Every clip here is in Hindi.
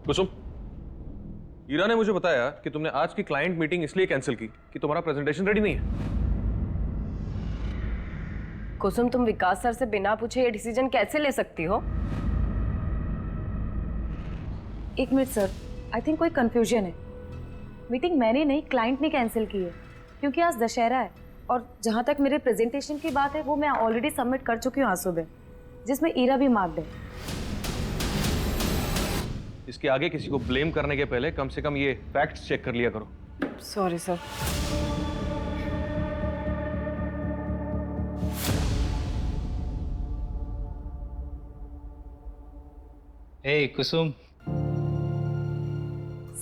कुसुम, ईरा ने मुझे बताया कि तुमने आज की क्लाइंट मीटिंग इसलिए कैंसिल की कि तुम्हारा प्रेजेंटेशन रेडी नहीं है। कुसुम, तुम विकास सर से बिना पूछे ये डिसीजन कैसे ले सकती हो? एक मिनट सर, आई थिंक कोई कंफ्यूजन है। मीटिंग मैंने नहीं, क्लाइंट ने कैंसिल की है क्योंकि आज दशहरा है और जहां तक मेरे प्रेजेंटेशन की बात है वो मैं ऑलरेडी सबमिट कर चुकी हूँ आज सुबह, जिसमें ईरा भी मार्क्ड है। इसके आगे किसी को ब्लेम करने के पहले कम से कम ये फैक्ट्स चेक कर लिया करो। Sorry sir. Hey Kusum,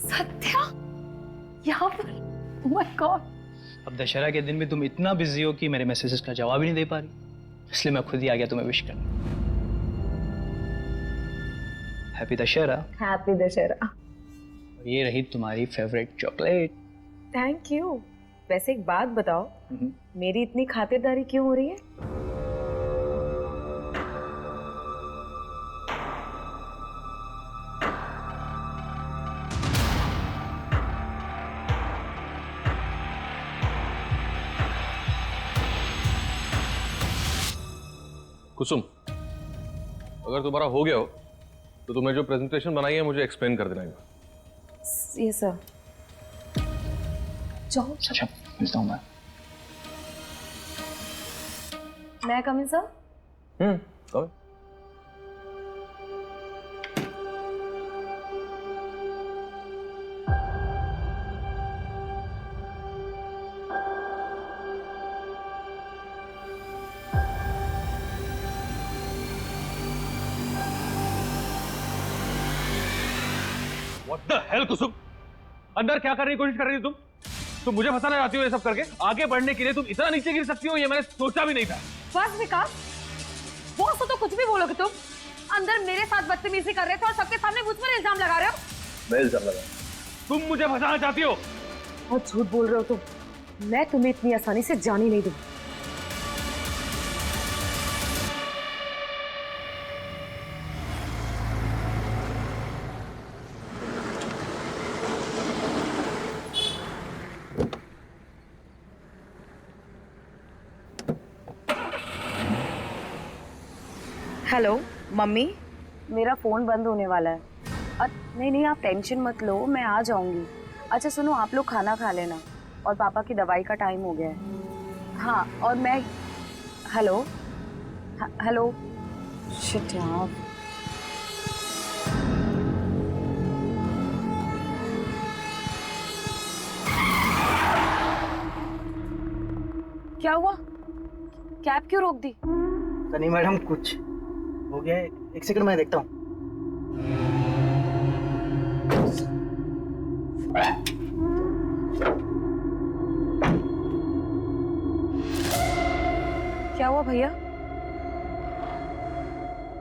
Satya यहाँ पर? Oh my god. अब दशहरा के दिन में तुम इतना बिजी हो कि मेरे मैसेजेस का जवाब ही नहीं दे पा रही, इसलिए मैं खुद ही आ गया तुम्हें विश करने। हैप्पी दशहरा। हैप्पी दशहरा। और ये रही तुम्हारी फेवरेट चॉकलेट। Thank you. वैसे एक बात बताओ, मेरी इतनी खातिरदारी क्यों हो रही है? कुसुम, अगर तुम्हारा हो गया हो तो तुम्हें जो प्रेजेंटेशन बनाई है मुझे एक्सप्लेन कर देना। ये सर। जाओ। अच्छा, मिलता हूँ मैं। मैं कम इन सर? कहो। What the hell, कुसुम? अंदर क्या करने की कोशिश कर रही हो तुम मुझे फंसाना चाहती हो ये सब करके? आगे बढ़ने के लिए तुम इतना नीचे गिर सकती हो ये मैंने सोचा भी नहीं था। बस विकास, बॉस तो कुछ भी बोलोगे तुम। अंदर मेरे साथ बदतमीजी कर रहे थे और सबके सामने मुझ पर इल्जाम लगा रहे हो। मैं इल्जाम लगा? तुम मुझे फंसाना चाहती हो? बहुत झूठ बोल रहे हो तुम। मैं तुम्हें इतनी आसानी से जाने नहीं दूंगी। हेलो मम्मी, मेरा फ़ोन बंद होने वाला है। नहीं, आप टेंशन मत लो, मैं आ जाऊंगी। अच्छा सुनो, आप लोग खाना खा लेना और पापा की दवाई का टाइम हो गया है। हाँ, और मैं हेलो हेलो शिट यार। क्या हुआ? कैब क्यों रोक दी? नहीं मैडम, कुछ हो गया है। एक सेकंड मैं देखता हूँ। क्या हुआ भैया?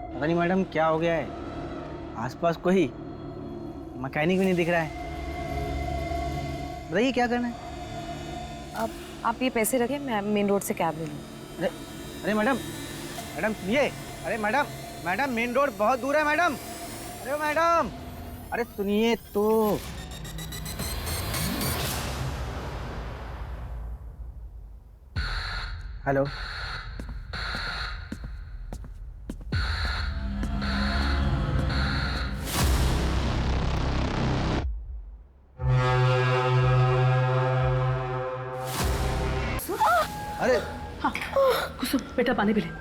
पता नहीं मैडम क्या हो गया है, आसपास कोई मैकेनिक भी नहीं दिख रहा है। बताइए क्या करना है? आप ये पैसे रखें, मैं मेन रोड से कैब ले लूँ। अरे मैडम सुनिए। अरे मैडम मेन रोड बहुत दूर है मैडम। अरे मैडम, अरे सुनिए तो। हेलो, अरे हाँ कुसुम बेटा पानी पी ले।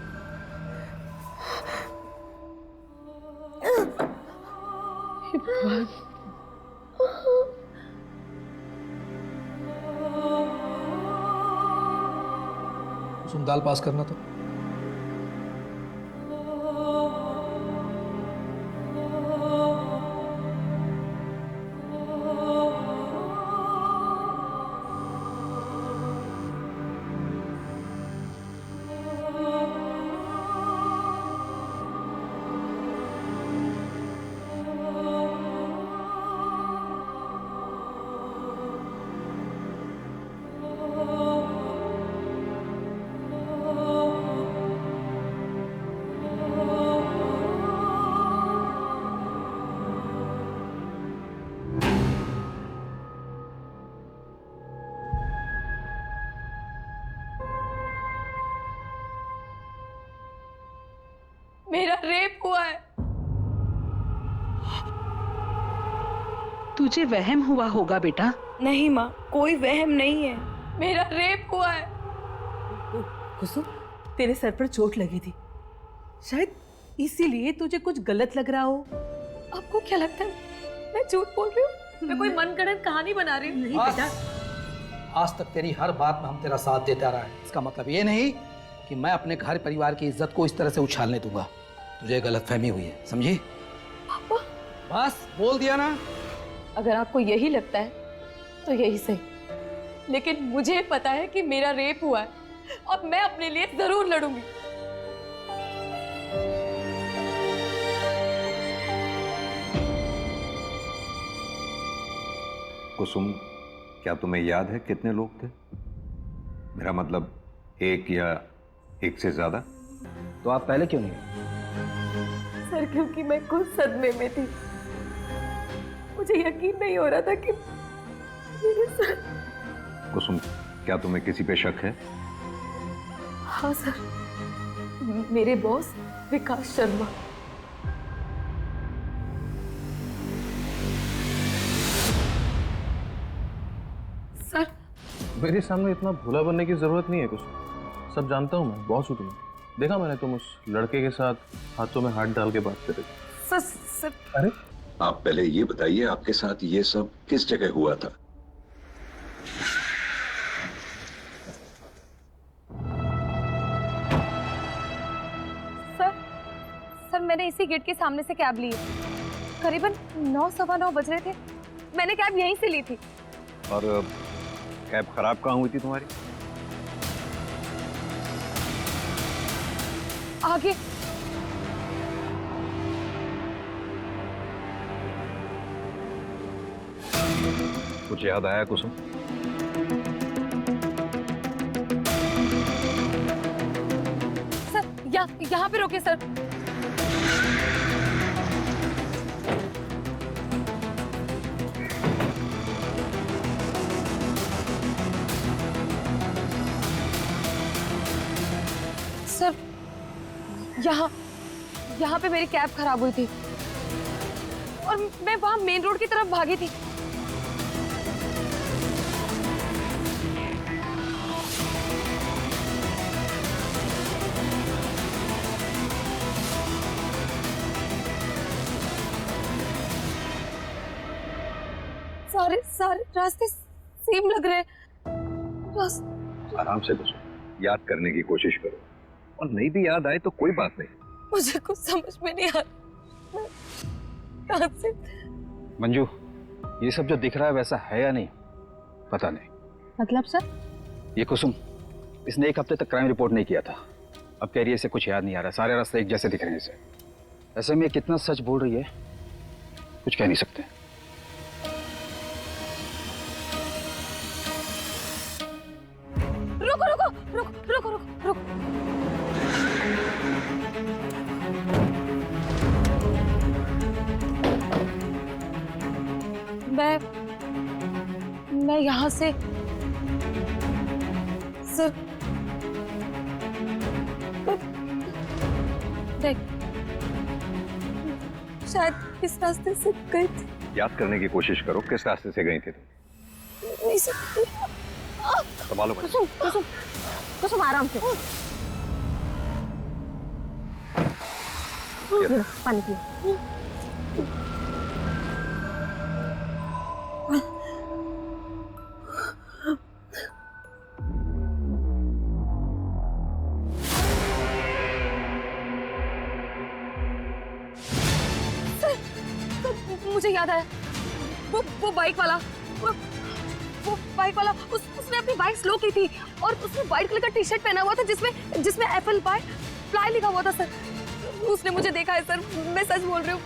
कुसुम दाल पास करना तो। मेरा रेप हुआ है। तुझे वहम हुआ होगा बेटा। नहीं माँ, कोई वहम नहीं है। मेरा रेप हुआ है। कुसुम, तेरे सर पर चोट लगी थी, शायद इसीलिए तुझे कुछ गलत लग रहा हो। आपको क्या लगता है मैं झूठ बोल रही हूँ? मैं कोई मनगढ़ंत कहानी बना रही हूँ? नहीं बेटा, आज तक तेरी हर बात में हम तेरा साथ देता रहा है। इसका मतलब ये नहीं कि मैं अपने घर परिवार की इज्जत को इस तरह से उछालने दूंगा। तुझे गलतफहमी हुई है, समझी? पापा, बस बोल दिया ना। अगर आपको यही लगता है तो यही सही, लेकिन मुझे पता है कि मेरा रेप हुआ है। अब मैं अपने लिए जरूर लड़ूंगी। कुसुम, क्या तुम्हें याद है कितने लोग थे? मेरा मतलब एक या एक से ज्यादा? तो आप पहले क्यों नहीं गए? सर, क्योंकि मैं खुद सदमे में थी। मुझे यकीन नहीं हो रहा था कि मेरे साथ। कुसुम, क्या तुम्हें किसी पे शक है? हाँ सर, मेरे बॉस विकास शर्मा। सर, मेरे सामने इतना भोला बनने की जरूरत नहीं है कुसुम। सब जानता हूँ मैं, बॉस हूँ तुम्हें। देखा मैंने तुम उस लड़के के साथ हाथों में हाथ डाल के बात कर रहे थे। सर, अरे आप पहले ये बताइए, आपके साथ ये सब किस जगह हुआ था? सर, मैंने इसी गेट के सामने से कैब ली है। करीबन 9 सवा 9 बज रहे थे। मैंने कैब यहीं से ली थी। और कैब खराब कहाँ हुई थी तुम्हारी? आगे। कुछ याद आया कुसुम? सर, यहाँ पे रोके सर। सर, यहाँ पे मेरी कैब खराब हुई थी और मैं वहां मेन रोड की तरफ भागी थी। सारे रास्ते सेम लग रहे हैं। आराम से कुसुम, याद करने की कोशिश करो, और नहीं भी याद आए तो कोई बात नहीं। मुझे कुछ समझ में नहीं आ रहा। कहाँ से? मंजू, ये सब जो दिख रहा है वैसा है या नहीं पता नहीं। मतलब सर? ये कुसुम, इसने 1 हफ्ते तक क्राइम रिपोर्ट नहीं किया था। अब कह रही है इसे कुछ याद नहीं आ रहा, सारे रास्ते एक जैसे दिख रहे हैं इसे। ऐसे में ये कितना सच बोल रही है कुछ कह नहीं सकते। रुको रुको रुको रुको रुको रुको। मैं यहाँ से सर देख, शायद इस रास्ते से गई थी। याद करने की कोशिश करो, किस रास्ते से गई थी तुम? नहीं सर। संभालो बच्चे। कुसुम कुसुम कुसुम, आराम से। पानी पियो। मुझे याद आया, वो बाइक वाला, वो बाइक वाला उसने अपनी बाइक स्लो की थी और उसने व्हाइट कलर का टी शर्ट पहना हुआ था जिसमें एप्पल फ्लाई लिखा हुआ था सर। उसने मुझे देखा है सर, मैं सच बोल रही हूँ।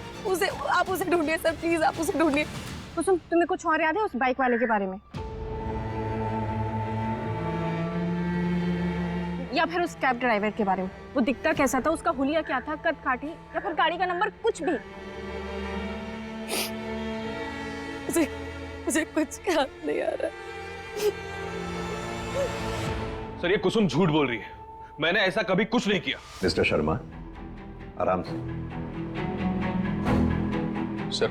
आप उसे ढूंढिए सर, प्लीज आप उसे ढूंढिए। कुसुम, तुम्हें कुछ और याद है उस बाइक वाले के बारे में, या फिर उस कैब ड्राइवर के बारे में? वो दिखता कैसा था, उसका हुलिया क्या था, कद काठी या फिर गाड़ी का नंबर, कुछ भी? मुझे कुछ याद नहीं आ रहा। सर, ये कुसुम झूठ बोल रही है। मैंने ऐसा कभी कुछ नहीं किया। मिस्टर शर्मा, आराम से। सर,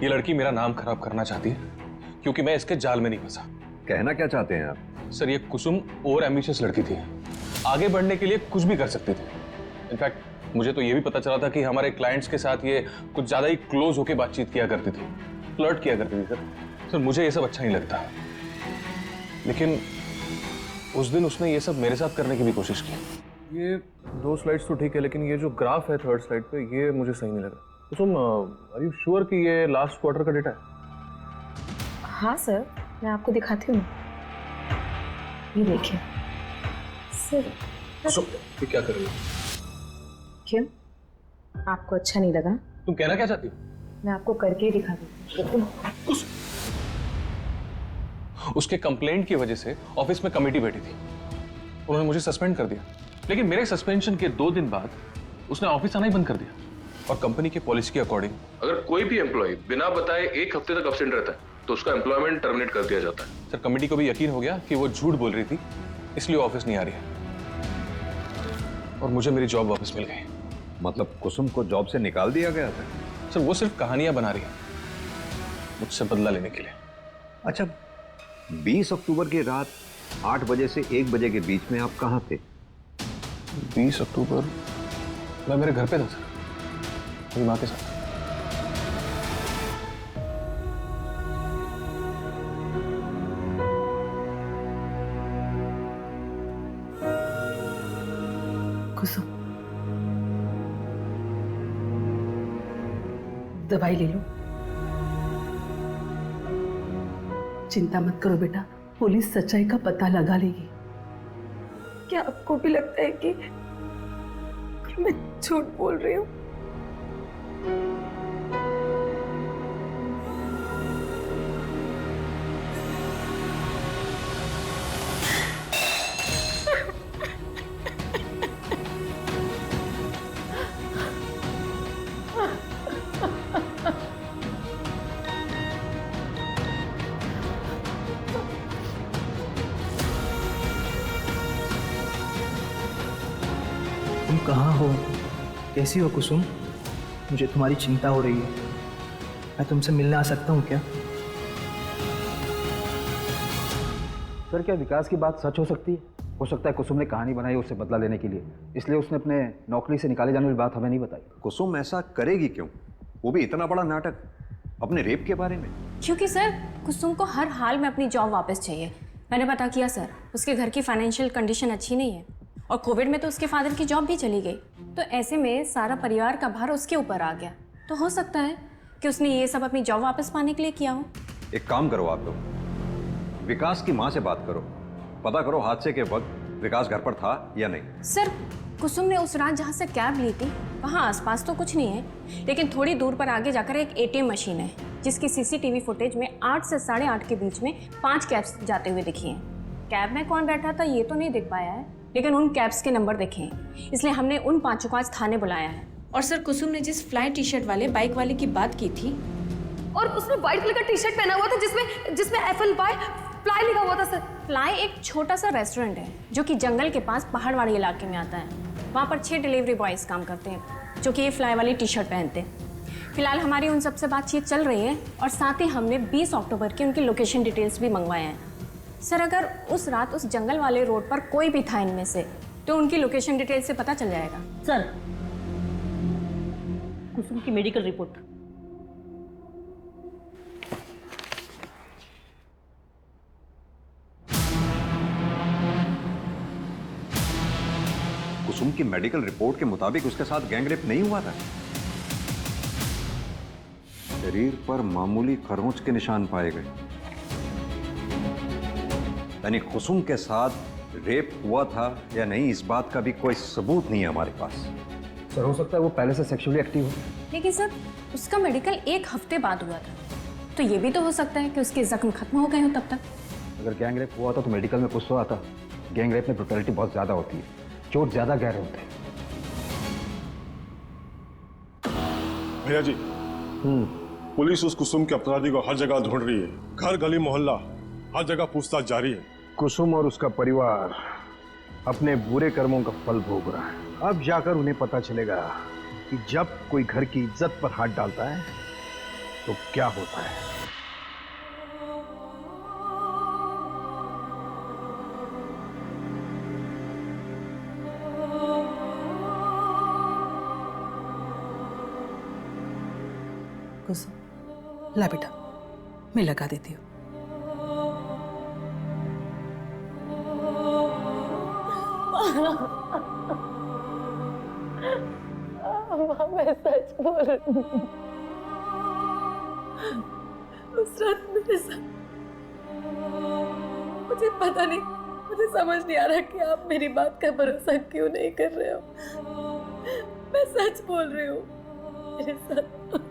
ये लड़की मेरा नाम खराब करना चाहती है क्योंकि मैं इसके जाल में नहीं फंसा। कहना क्या चाहते हैं आप? सर, ये कुसुम और एम्बिशियस लड़की थी, आगे बढ़ने के लिए कुछ भी कर सकती थी। इनफैक्ट मुझे तो ये भी पता चला था कि हमारे क्लाइंट्स के साथ ये कुछ ज्यादा ही क्लोज होकर बातचीत किया करती थी, फ्लर्ट किया करती थी। सर मुझे ये सब अच्छा नहीं लगता, लेकिन उस दिन उसने ये सब मेरे साथ करने की भी कोशिश की। ये 2 स्लाइड्स तो ठीक है, लेकिन ये जो ग्राफ है 3rd स्लाइड पे, ये मुझे सही नहीं लगा। तो तुम आर यू श्योर कि ये लास्ट क्वार्टर का डेटा है? हाँ सर, मैं आपको दिखाती हूँ। ये देखिए सर। ये क्या कर रही हो? क्यों, आपको अच्छा नहीं लगा? तुम कहना क्या चाहती हो? मैं आपको करके ही दिखा दूँ। उसके कंप्लेंट की वजह से ऑफिस में कमेटी बैठी थी, उन्होंने मुझे सस्पेंड कर दिया, लेकिन मेरे सस्पेंशन के 2 दिन बाद उसने ऑफिस आना ही बंद कर दिया। और कंपनी की पॉलिसी के अकॉर्डिंग अगर कोई भी एम्प्लॉय बिना बताए 1 हफ्ते तक अब्सेंट रहता है तो उसका एम्प्लॉयमेंट टर्मिनेट कर दिया जाता है। सर, कमेटी को भी यकीन हो गया कि वो झूठ बोल रही थी, इसलिए ऑफिस नहीं आ रही है और मुझे मेरी जॉब वापस मिल गई। मतलब कुसुम को जॉब से निकाल दिया गया था? सर, वो सिर्फ कहानियां बना रही है मुझसे बदला लेने के लिए। अच्छा, 20 अक्टूबर की रात 8 बजे से 1 बजे के बीच में आप कहाँ थे? 20 अक्टूबर मैं मेरे घर पे था सर, मेरी माँ के साथ। कुसुम, दवाई ले लो। चिंता मत करो बेटा, पुलिस सच्चाई का पता लगा लेगी। क्या आपको भी लगता है कि मैं झूठ बोल रही हूँ? तुम कहाँ हो? कैसी हो कुसुम? मुझे तुम्हारी चिंता हो रही है। मैं तुमसे मिलने आ सकता हूँ क्या? सर, क्या विकास की बात सच हो सकती है? हो सकता है कुसुम ने कहानी बनाई उससे बदला लेने के लिए, इसलिए उसने अपने नौकरी से निकाले जाने वाली बात हमें नहीं बताई। कुसुम ऐसा करेगी क्यों? वो भी इतना बड़ा नाटक अपने रेप के बारे में। क्योंकि सर, कुसुम को हर हाल में अपनी जॉब वापस चाहिए। मैंने पता किया सर, उसके घर की फाइनेंशियल कंडीशन अच्छी नहीं है और कोविड में तो उसके फादर की जॉब भी चली गई, तो ऐसे में सारा परिवार का भार उसके ऊपर आ गया। तो हो सकता है कि उसने ये सब अपनी जॉब वापस पाने के लिए किया हो। एक काम करो, आप लोग विकास की माँ से बात करो, पता करो हादसे के वक्त विकास घर पर था या नहीं। सर, कुसुम ने उस रात जहाँ से कैब ली थी वहाँ आसपास तो कुछ नहीं है, लेकिन थोड़ी दूर पर आगे जाकर एक ATM मशीन है जिसकी CCTV फुटेज में 8 से 8:30 के बीच में 5 कैब्स जाते हुए दिखी हैं। कैब में कौन बैठा था ये तो नहीं दिख पाया है, लेकिन उन कैब्स के नंबर देखे हैं, इसलिए हमने उन 5 को आज थाने बुलाया है। और सर, कुसुम ने जिस फ्लाई टी-शर्ट वाले बाइक वाले की बात की थी, और उसने व्हाइट कलर का टी-शर्ट पहना हुआ था जिसमें FLY लिखा हुआ था सर। फ्लाई एक छोटा सा रेस्टोरेंट है जो कि जंगल के पास पहाड़वाड़ी इलाके में आता है। वहाँ पर 6 डिलीवरी बॉयज काम करते हैं जो कि ये फ्लाई वाली टी-शर्ट पहनते हैं। फिलहाल हमारी उन सबसे बातचीत चल रही है और साथ ही हमने 20 अक्टूबर की उनकी लोकेशन डिटेल्स भी मंगवाए हैं। सर, अगर उस रात उस जंगल वाले रोड पर कोई भी था इनमें से तो उनकी लोकेशन डिटेल से पता चल जाएगा। सर, कुसुम की मेडिकल रिपोर्ट। कुसुम की मेडिकल रिपोर्ट के मुताबिक उसके साथ गैंगरेप नहीं हुआ था। शरीर पर मामूली खरोंच के निशान पाए गए, यानी कुसुम के साथ रेप हुआ था या नहीं इस बात का भी कोई सबूत नहीं है हमारे पास। सर, हो सकता है वो पहले से सेक्सुअली एक्टिव हो। लेकिन सर, उसका मेडिकल 1 हफ्ते बाद हुआ था, तो ये भी तो हो सकता है कि उसके जख्म खत्म हो गए हो तब तक। अगर गैंग रेप हुआ था तो मेडिकल में कुछ तो आता। गैंग रेप में ब्रुटैलिटी बहुत ज्यादा होती है, चोट ज्यादा गहरे होते हैं। भैया जी, पुलिस उस कुसुम के अपराधी को हर जगह ढूंढ रही है, घर गली मोहल्ला हर जगह पूछताछ जारी है। कुसुम और उसका परिवार अपने बुरे कर्मों का फल भोग रहा है। अब जाकर उन्हें पता चलेगा कि जब कोई घर की इज्जत पर हाथ डालता है तो क्या होता है। कुसुम, ला बेटा, मैं लगा देती हूँ। मैं सच बोल रही हूँ। उस रात मेरे साथ, मुझे पता नहीं, मुझे समझ नहीं आ रहा कि आप मेरी बात का भरोसा क्यों नहीं कर रहे हो। मैं सच बोल रही हूँ, मेरे साथ।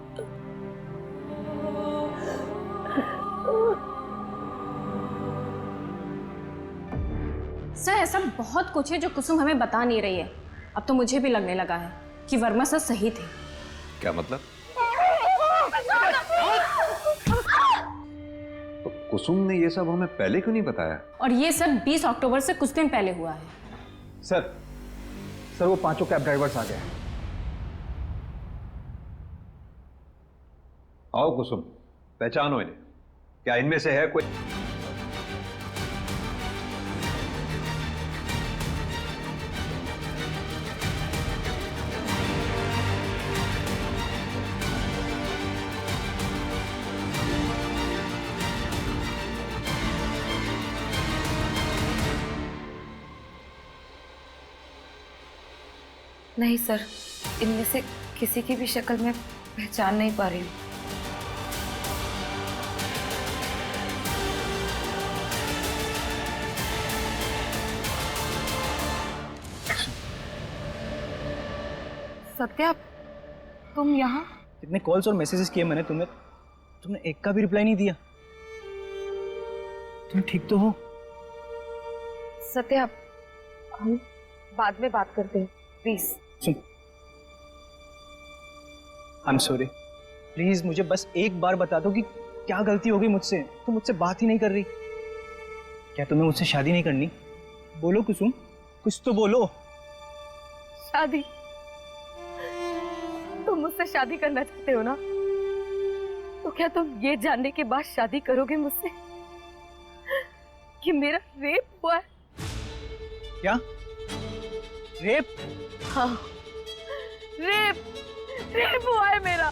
सर ऐसा बहुत कुछ है जो कुसुम हमें बता नहीं रही है। अब तो मुझे भी लगने लगा है कि वर्मा सर सही थे। क्या मतलब? तो कुसुम ने ये सब हमें पहले क्यों नहीं बताया? और ये सब 20 अक्टूबर से कुछ दिन पहले हुआ है। सर वो 5 कैब ड्राइवर्स आ गए। आओ कुसुम, पहचानो इन्हें। क्या इनमें से है कोई? नहीं सर, इनमें से किसी की भी शक्ल मैं पहचान नहीं पा रही हूँ। सत्या, तुम यहाँ? कितने कॉल्स और मैसेजेस किए मैंने तुम्हें, तुमने एक का भी रिप्लाई नहीं दिया। तुम ठीक तो हो? सत्या, हम बाद में बात करते हैं, please. Soon, I am sorry, please मुझे बस एक बार बता दो कि क्या गलती हो गई मुझसे। तुम मुझसे बात ही नहीं कर रही। क्या तुम्हें मुझसे शादी नहीं करनी? बोलो कुसुम, कुछ तो बोलो। शादी? तुम मुझसे शादी करना चाहते हो ना? तो क्या तुम ये जानने के बाद शादी करोगे मुझसे कि मेरा रेप हुआ है? क्या रेप? हाँ, रेप हुआ है मेरा।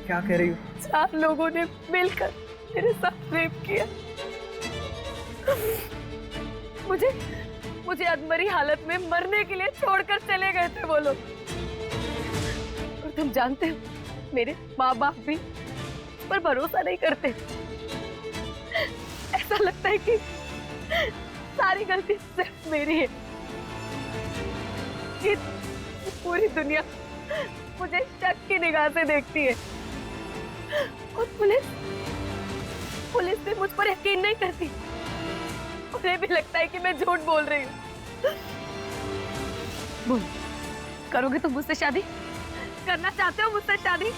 क्या कह रही हो? 4 लोगों ने मिलकर मेरे साथ रेप किया। मुझे अधमरी हालत में मरने के लिए छोड़कर चले गए थे वो लोग। और तुम जानते हो, मेरे माँ बाप भी उस पर भरोसा नहीं करते। ऐसा लगता है कि सारी गलती सिर्फ मेरी है। कि पूरी दुनिया मुझे शक की निगाह से देखती है। और पुलिस भी मुझ पर यकीन नहीं करती। उन्हें भी लगता है कि मैं झूठ बोल रही हूँ। बोल, करोगे तुम मुझसे शादी? करना चाहते हो मुझसे शादी?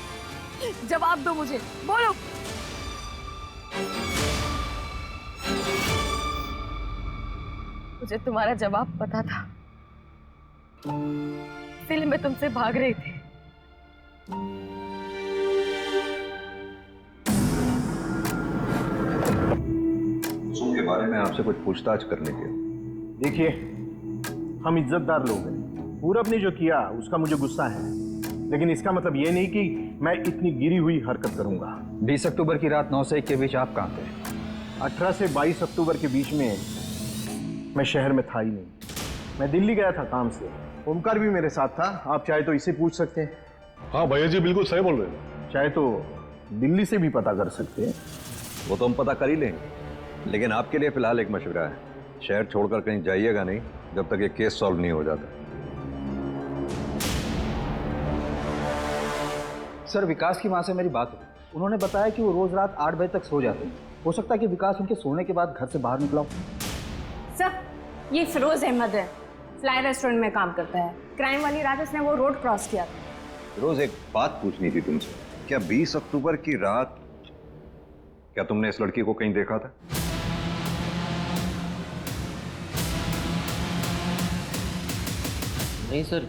जवाब दो मुझे, बोलो। मुझे तुम्हारा जवाब पता था, इसलिए मैं तुमसे भाग रही थी। कुसुम के बारे में आपसे कुछ पूछताछ करने के। देखिए, हम इज्जतदार लोग हैं। पूरब ने जो किया उसका मुझे गुस्सा है, लेकिन इसका मतलब ये नहीं कि मैं इतनी गिरी हुई हरकत करूंगा। 20 अक्टूबर की रात 9 से 1 के बीच आप कहाँ थे? 18 से 22 अक्टूबर के बीच में मैं शहर में था ही नहीं। मैं दिल्ली गया था काम से। ओमकार भी मेरे साथ था। आप चाहे तो इसे पूछ सकते हैं। हाँ भैया जी, बिल्कुल सही बोल रहे हैं। चाहे तो दिल्ली से भी पता कर सकते हैं। वो तो हम पता कर ही लेंगे, लेकिन आपके लिए फिलहाल एक मशवरा है। शहर छोड़कर कहीं जाइएगा नहीं जब तक ये केस सॉल्व नहीं हो जाता। सर, विकास की माँ से मेरी बात हुई। उन्होंने बताया कि वो रोज रात 8 बजे तक सो जाते हैं। हो सकता है कि विकास उनके सोने के बाद घर से बाहर निकला हो। सर, ये फिरोज अहमद है, फ्लाई रेस्टोरेंट में काम करता है। क्राइम वाली रात उसने वो रोड क्रॉस किया था। रोज एक बात पूछनी थी तुमसे। क्या 20 अक्टूबर की रात क्या तुमने इस लड़की को कहीं देखा था? नहीं सर,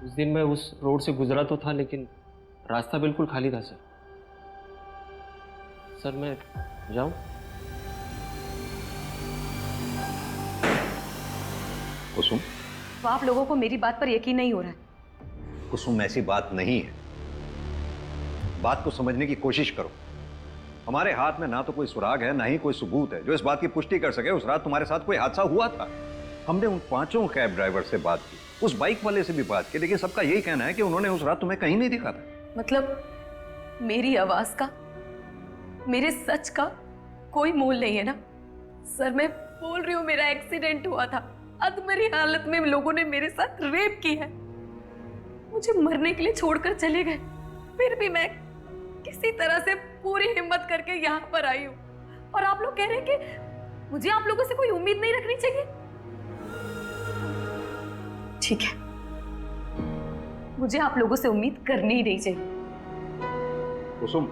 उस दिन मैं उस रोड से गुजरा तो था, लेकिन रास्ता बिल्कुल खाली था सर। सर मैं जाऊं? कुसुम, तो आप लोगों को मेरी बात पर यकीन नहीं हो रहा है? कुसुम ऐसी बात नहीं है। बात को समझने की कोशिश करो। हमारे हाथ में ना तो कोई सुराग है, ना ही कोई सबूत है जो इस बात की पुष्टि कर सके उस रात तुम्हारे साथ कोई हादसा हुआ था। हमने उन 5 कैब ड्राइवर से बात की, उस बाइक वाले से भी बात की, लेकिन सबका यही कहना है कि उन्होंने उस रात तुम्हें कहीं नहीं दिखा था। मतलब मेरी आवाज का, मेरे सच का कोई मोल नहीं है ना? सर मैं बोल रही हूँ, मेरा एक्सीडेंट हुआ था, अधमरी हालत में लोगों ने मेरे साथ रेप की है, मुझे मरने के लिए छोड़कर चले गए, फिर भी मैं किसी तरह से पूरी हिम्मत करके यहाँ पर आई हूँ, और आप लोग कह रहे हैं कि मुझे आप लोगों से कोई उम्मीद नहीं रखनी चाहिए। ठीक है, मुझे आप लोगों से उम्मीद करनी ही नहीं चाहिए। कुसुम,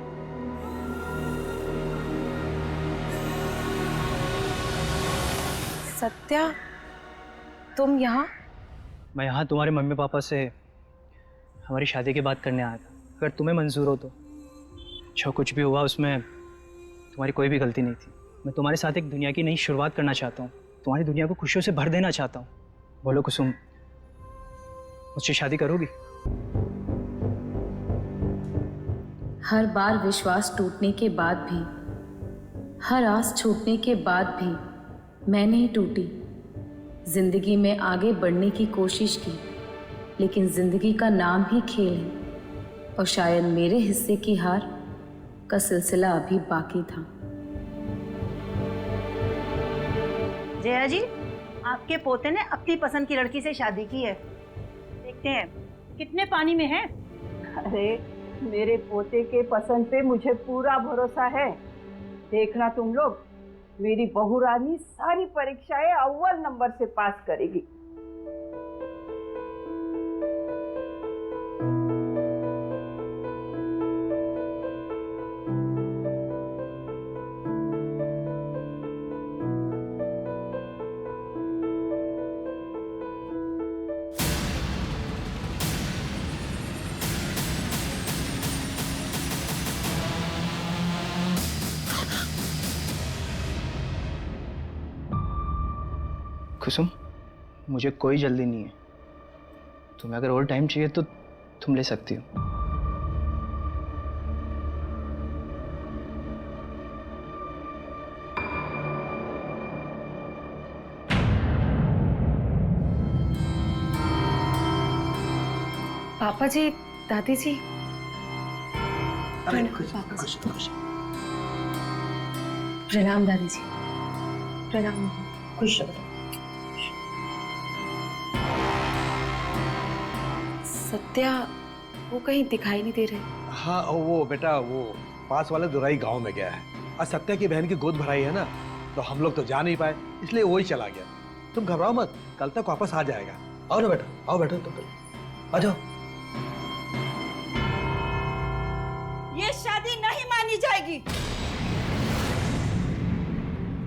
सत्या, तुम यहाँ? मैं यहाँ तुम्हारे मम्मी पापा से हमारी शादी की बात करने आया था। अगर तुम्हें मंजूर हो तो। जो कुछ भी हुआ उसमें तुम्हारी कोई भी गलती नहीं थी। मैं तुम्हारे साथ एक दुनिया की नई शुरुआत करना चाहता हूँ, तुम्हारी दुनिया को खुशियों से भर देना चाहता हूँ। बोलो कुसुम, मुझसे शादी करोगी? हर बार विश्वास टूटने के बाद भी, हर आस छूटने के बाद भी मैं नहीं टूटी। जिंदगी में आगे बढ़ने की कोशिश की, लेकिन जिंदगी का नाम ही खेल है, और शायद मेरे हिस्से की हार का सिलसिला अभी बाकी था। जया जी, आपके पोते ने अपनी पसंद की लड़की से शादी की है। देखते हैं कितने पानी में है। अरे मेरे पोते के पसंद पे मुझे पूरा भरोसा है। देखना तुम लोग, मेरी बहू रानी सारी परीक्षाएं अव्वल नंबर से पास करेगी। कुसुम, मुझे कोई जल्दी नहीं है। तुम्हें अगर और टाइम चाहिए तो तुम ले सकती हो। पापा जी, दादी जी, प्रणाम दादी जी। प्रणाम। खुश रहो। सत्या, वो कहीं दिखाई नहीं दे रहे। हाँ, वो बेटा वो पास वाले दुराई गांव में गया है। आज सत्या की बहन की गोद भराई है ना, तो हम लोग तो जा नहीं पाए, इसलिए वही चला गया। तुम घबराओ मत, कल तक वापस आ जाएगा। आओ ना बेटा, आओ बेटा, तुम आ जाओ। ये शादी नहीं मानी जाएगी।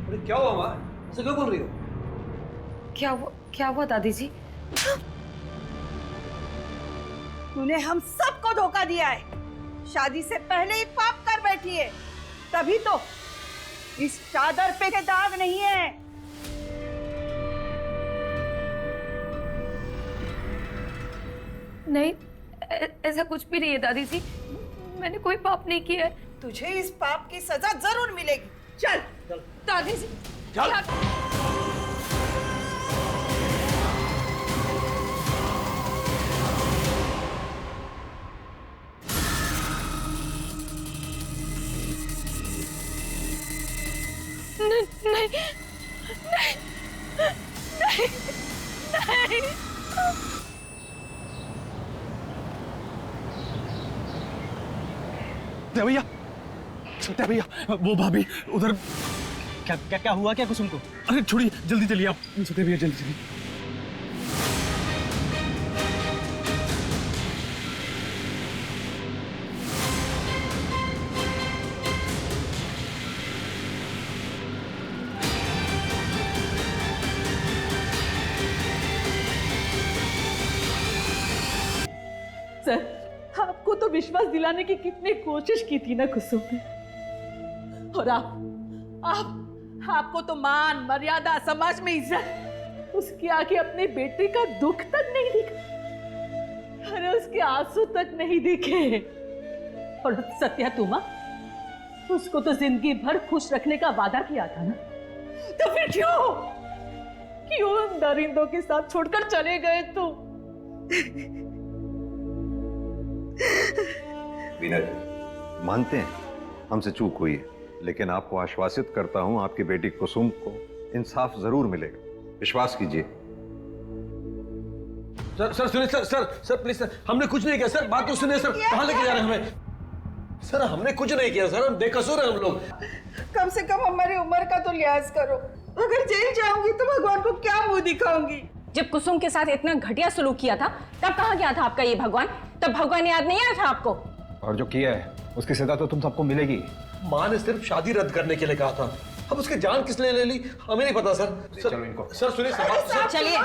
अरे क्या हुआ माँ? ऐसे क्यों बोल रही हो? क्या हुआ दादी जी? तूने हम सबको धोखा दिया है। शादी से पहले ही पाप कर बैठी है, तभी तो इस चादर पे के दाग नहीं है। नहीं, ऐसा कुछ भी नहीं है दादी जी, मैंने कोई पाप नहीं किया है। तुझे इस पाप की सजा जरूर मिलेगी। चल दादी जी, चल। नहीं नहीं नहीं नहीं। भैया, सत्या भैया, वो भाभी उधर। क्या क्या क्या हुआ क्या कुसुम को? अरे छोड़िए, जल्दी चलिए आप। सत्या भैया जल्दी चलिए। सर, आपको तो विश्वास दिलाने की कितनी कोशिश की थी ना कुसुम ने, और आपको तो मान मर्यादा समाज में इज्जत, उसके आगे अपने बेटे का दुख तक नहीं दिखा, अरे उसके आंसू तक नहीं दिखे। और सत्या तुमा, उसको तो जिंदगी भर खुश रखने का वादा किया था ना, तो फिर क्यों उन दरिंदों के साथ छोड़कर चले गए तुम? वीना जी, मानते हैं हमसे चूक हुई है, लेकिन आपको आश्वासित करता हूं आपकी बेटी कुसुम को इंसाफ जरूर मिलेगा, विश्वास कीजिए। सर सुनिए सर प्लीज सर, हमने कुछ नहीं किया सर, बात तो सुनिए सर, कहाँ लेके जा रहे हैं हमें? सर हमने कुछ नहीं किया सर, हम बेकसूर हैं हम लोग। कम से कम हमारी उम्र का तो लिहाज करो। अगर जेल जाऊंगी तो भगवान को क्या मुंह दिखाऊंगी? जब कुसुम के साथ इतना घटिया सलूक किया था तब कहाँ गया था आपका ये भगवान? तब भगवान याद नहीं आया था आपको? और जो किया है उसकी सजा तो तुम सबको मिलेगी। माँ ने सिर्फ शादी रद्द करने के लिए कहा था, अब उसकी जान किसने ले ली हमें नहीं पता सर। चलो इनको। सर सुनिए सर, चलिए।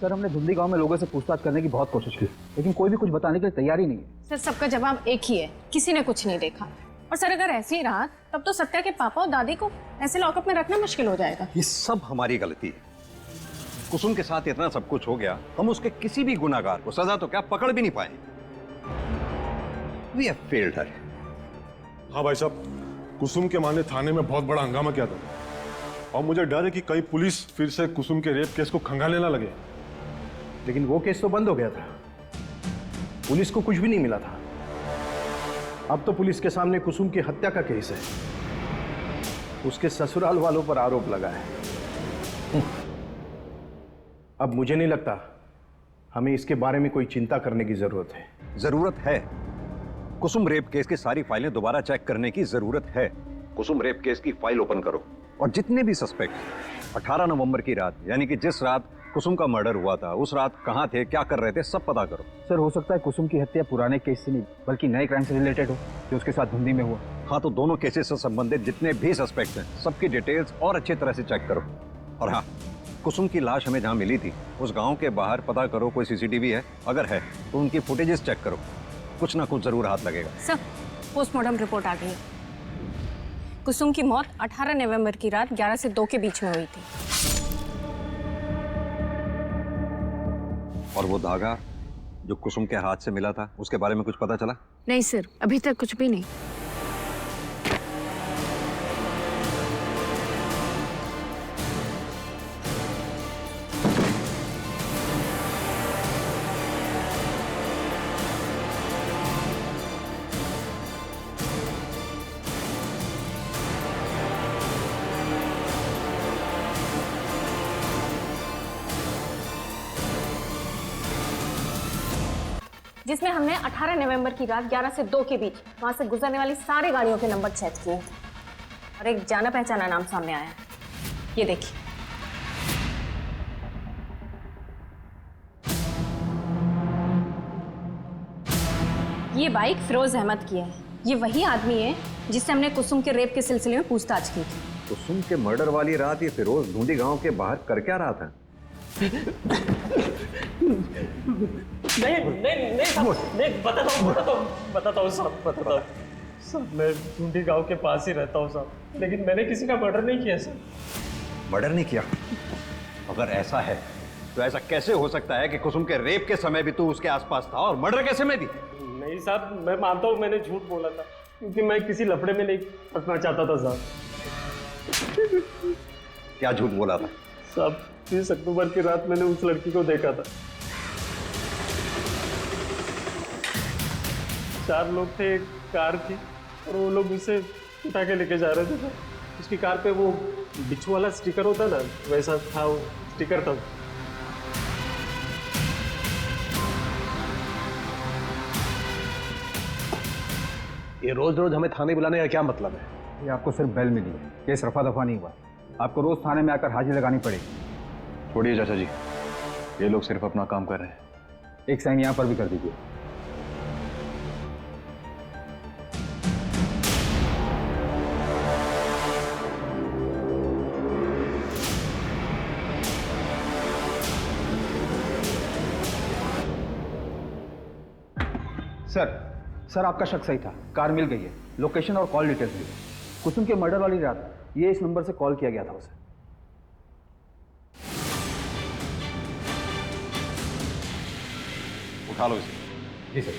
सर हमने धुंधी गांव में लोगों से पूछताछ करने की बहुत कोशिश की, लेकिन कोई भी कुछ बताने के लिए तैयार ही नहीं है। सर सबका जवाब एक ही है, किसी ने कुछ नहीं देखा। और सर अगर ऐसे ही रहा तब तो सत्या के पापा और दादी को ऐसे लॉकअप में रखना मुश्किल हो जाएगा। ये सब हमारी गलती है। कुसुम के साथ इतना सब कुछ हो गया, हम उसके किसी भी गुनाहगार को सजा तो क्या पकड़ भी नहीं पाए। We have failed her. हाँ भाई साहब, कुसुम के मां ने थाने में बहुत बड़ा हंगामा किया था और मुझे डर है कि कहीं पुलिस फिर से कुसुम के रेप केस को खंगालने ना लगे। लेकिन वो केस तो बंद हो गया था, पुलिस को कुछ भी नहीं मिला था। अब तो पुलिस के सामने कुसुम की हत्या का केस है, उसके ससुराल वालों पर आरोप लगा है। अब मुझे नहीं लगता हमें इसके बारे में कोई चिंता करने की जरूरत है। जरूरत है। कुसुम रेप केस की सारी फाइलें दोबारा चेक करने की जरूरत है। कुसुम रेप केस की फाइल ओपन करो और जितने भी सस्पेक्ट 18 नवंबर की रात, यानी कि जिस रात कुसुम का मर्डर हुआ था, उस रात कहां थे, क्या कर रहे थे, सब पता करो। सर हो सकता है कुसुम की हत्या पुराने केस से नहीं बल्कि नए क्राइम से रिलेटेड हो जो उसके साथ धुंधी में हुआ। हाँ, तो दोनों केसेस से संबंधित जितने भी सस्पेक्ट हैं सबकी डिटेल्स और अच्छी तरह से चेक करो। और हाँ, कुसुम की लाश हमें जहां मिली थी उस गांव के बाहर पता करो कोई सीसीटीवी है, अगर है तो उनकी फुटेजेस चेक करो, कुछ ना कुछ जरूर हाथ लगेगा। सर पोस्टमार्टम रिपोर्ट आ गई है। कुसुम की मौत 18 नवंबर की रात 11 से 2 के बीच में हुई थी। और वो धागा जो कुसुम के हाथ से मिला था उसके बारे में कुछ पता चला? नहीं सर, अभी तक कुछ भी नहीं। जिसमें हमने 18 नवंबर की रात 11 से 2 के बीच वहां से गुजरने वाली सारी गाड़ियों के नंबर चेक किए और एक जाना पहचाना नाम सामने आया। ये देखिए, ये बाइक फिरोज अहमद की है। ये वही आदमी है जिससे हमने कुसुम के रेप के सिलसिले में पूछताछ की थी। कुसुम के मर्डर वाली रात ये फिरोज ढूंढी गांव के बाहर कर क्या रहा था? नहीं बताता हूँ साहब, मैं ढूंढी गांव के पास ही रहता हूँ साहब, लेकिन मैंने किसी का मर्डर नहीं किया सर। मर्डर नहीं किया? अगर ऐसा है तो ऐसा कैसे हो सकता है कि कुसुम के रेप के समय भी तू उसके आसपास था और मर्डर के समय भी? नहीं साहब, मैं मानता हूँ मैंने झूठ बोला था क्योंकि मैं किसी लफड़े में नहीं फंसना चाहता था साहब। क्या झूठ बोला था? साहब 30 अक्टूबर की रात मैंने उस लड़की को देखा था। 4 लोग थे, एक कार थी और वो लोग उसे उठा के लेके जा रहे थे सर। उसकी कार पे वो बिच्छू वाला स्टिकर होता ना, वैसा था वो स्टिकर था। ये रोज रोज हमें थाने बुलाने का क्या मतलब है? ये आपको सिर्फ बेल मिली है, केस रफा दफा नहीं हुआ। आपको रोज थाने में आकर हाजिरी लगानी पड़ेगी। छोड़िए चाचा जी, ये लोग सिर्फ अपना काम कर रहे हैं। एक साइन यहाँ पर भी कर दीजिए। सर आपका शक सही था, कार मिल गई है, लोकेशन और कॉल डिटेल्स भी। कुसुम के मर्डर वाली रात ये इस नंबर से कॉल किया गया था उसे। उठा लो इसे। जी सर।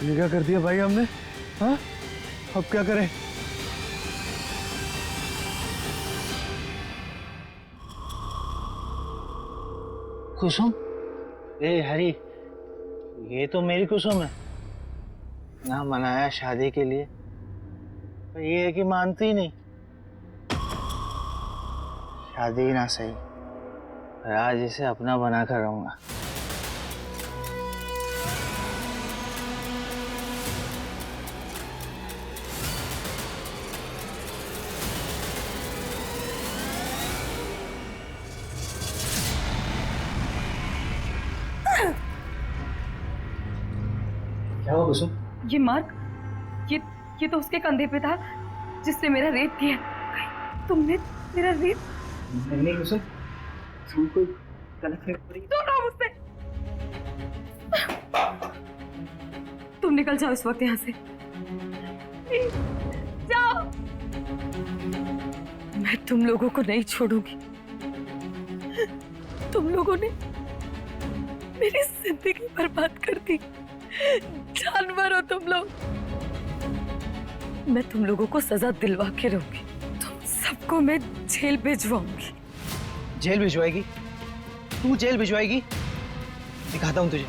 ये क्या कर दिया भाई हमने? हाँ, अब क्या करें? कुसुम, ए हरी, ये तो मेरी कुसुम है ना, मनाया शादी के लिए, पर ये है कि मानती ही नहीं। शादी ना सही, पर आज इसे अपना बनाकर रहूंगा। क्या हुआ कुसुम? ये मार्क, ये तो उसके कंधे पे था जिसने मेरा रेप किया। तुमने मेरा रेप? नहीं कुसुम, तुम कोई गलत फहमी हो रही है। सुनो मुझसे, तुम निकल जाओ इस वक्त यहाँ से, जाओ। मैं तुम लोगों को नहीं छोड़ूंगी। तुम लोगों ने मेरी जिंदगी बर्बाद कर दी। जानवर हो तुम लोग। मैं तुम लोगों को सजा दिलवा के रहूंगी। तुम सबको मैं जेल भिजवाऊंगी। जेल भिजवाएगी? तू जेल भिजवाएगी? दिखाता हूं तुझे।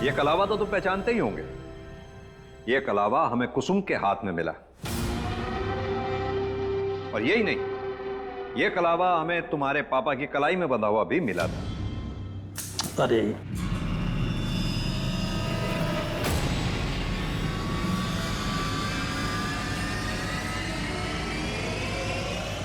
ये कलावा तो तुम पहचानते ही होंगे। ये कलावा हमें कुसुम के हाथ में मिला, और यही नहीं, ये कलावा हमें तुम्हारे पापा की कलाई में बंधा हुआ भी मिला था। अरे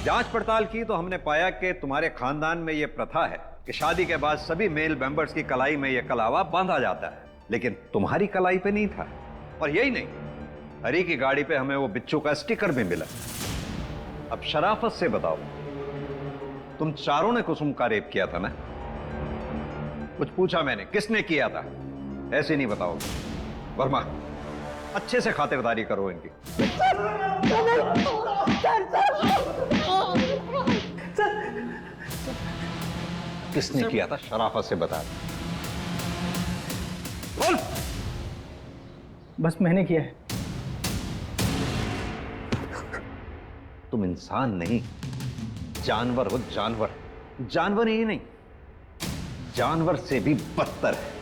जांच पड़ताल की तो हमने पाया कि तुम्हारे खानदान में यह प्रथा है कि शादी के बाद सभी मेल मेंबर्स की कलाई में यह कलावा बांधा जाता है, लेकिन तुम्हारी कलाई पे नहीं था। और यही नहीं, हरी की गाड़ी पे हमें वो बिच्छू का स्टिकर भी मिला। अब शराफत से बताओ, तुम चारों ने कुसुम का रेप किया था ना? कुछ पूछा मैंने, किसने किया था? ऐसे नहीं बताओगे। वर्मा, अच्छे से खातिरदारी करो इनकी। किसने किया था? शराफत से बता। बोल। बस मैंने किया है। तुम इंसान नहीं, जानवर हो। जानवर, जानवर ही नहीं, जानवर से भी बदतर है।